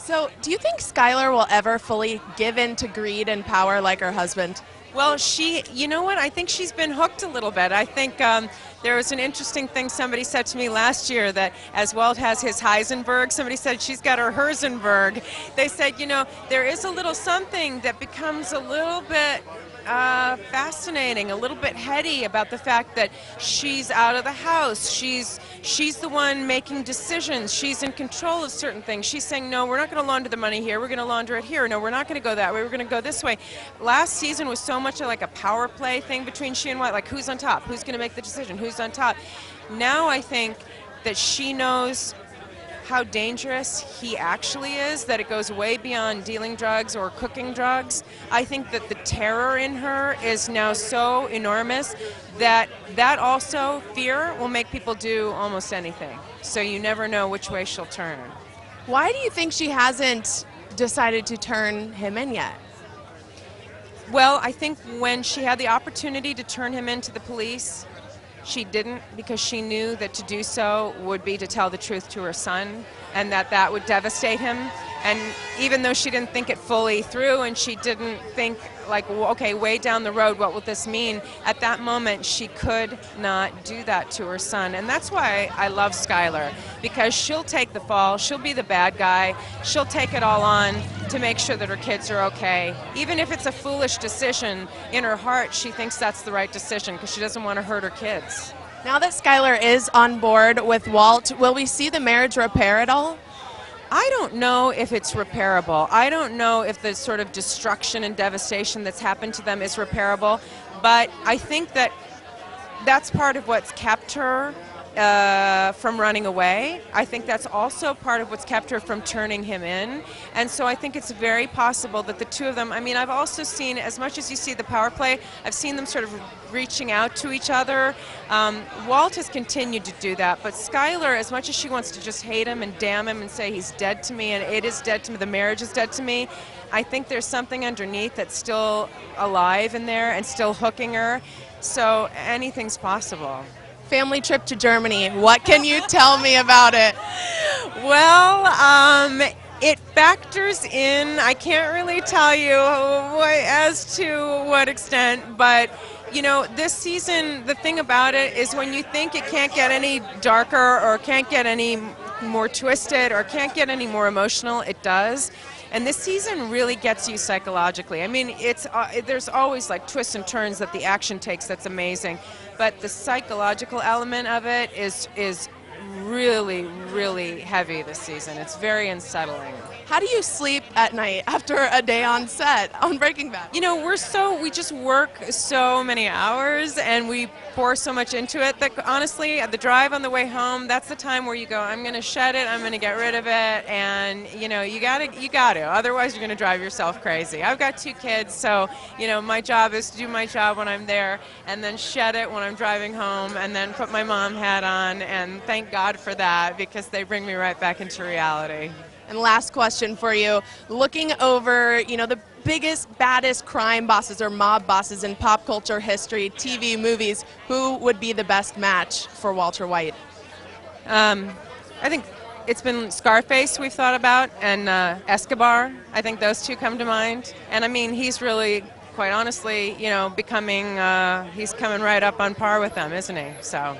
So, do you think Skylar will ever fully give in to greed and power like her husband? Well, you know what? I think she's been hooked a little bit. I think there was an interesting thing somebody said to me last year that as Walt has his Heisenberg, somebody said she's got her Herzenberg. They said, there is a little something that becomes a little bit fascinating, a little bit heady about the fact that she's out of the house. She's the one making decisions. She's in control of certain things. She's saying, no, we're not going to launder the money here. We're going to launder it here. No, we're not going to go that way. We're going to go this way. Last season was so much like a power play thing between she and Walt, like who's on top, who's going to make the decision, who's on top. Now I think that she knows how dangerous he actually is, that it goes way beyond dealing drugs or cooking drugs. I think that the terror in her is now so enormous that also, fear, will make people do almost anything. So you never know which way she'll turn. Why do you think she hasn't decided to turn him in yet? Well, I think when she had the opportunity to turn him into the police, she didn't, because she knew that to do so would be to tell the truth to her son, and that would devastate him. And even though she didn't think it fully through, and she didn't think, like, okay, way down the road, what will this mean? At that moment, she could not do that to her son. And that's why I love Skylar, because she'll take the fall, she'll be the bad guy, she'll take it all on to make sure that her kids are okay. Even if it's a foolish decision, in her heart, she thinks that's the right decision, because she doesn't want to hurt her kids. Now that Skylar is on board with Walt, will we see the marriage repair at all? I don't know if it's repairable. I don't know if the sort of destruction and devastation that's happened to them is repairable, but I think that that's part of what's kept her from running away. I think that's also part of what's kept her from turning him in. And so I think it's very possible that the two of them, I mean, I've also seen, as much as you see the power play, I've seen them sort of reaching out to each other. Walt has continued to do that, but Skylar, as much as she wants to just hate him and damn him and say he's dead to me and it is dead to me, the marriage is dead to me, I think there's something underneath that's still alive in there and still hooking her. So anything's possible. Family trip to Germany. What can you tell me about it? Well, it factors in. I can't really tell you as to what extent, but this season, the thing about it is when you think it can't get any darker or can't get any more twisted or can't get any more emotional, it does. And this season really gets you psychologically. I mean, there's always like twists and turns that the action takes that's amazing, but the psychological element of it is really, really heavy this season. It's very unsettling. How do you sleep at night after a day on set on Breaking Bad? We just work so many hours and we pour so much into it that honestly, at the drive on the way home, that's the time where you go, I'm going to shed it, I'm going to get rid of it, and you got to. Otherwise, you're going to drive yourself crazy. I've got 2 kids, so my job is to do my job when I'm there, and then shed it when I'm driving home, and then put my mom hat on, and thank God for that, because they bring me right back into reality. And last question for you, looking over, the biggest, baddest crime bosses or mob bosses in pop culture history, TV, movies, who would be the best match for Walter White? I think it's been Scarface we've thought about, and Escobar. I think those 2 come to mind. And I mean, he's really, quite honestly, he's coming right up on par with them, isn't he? So.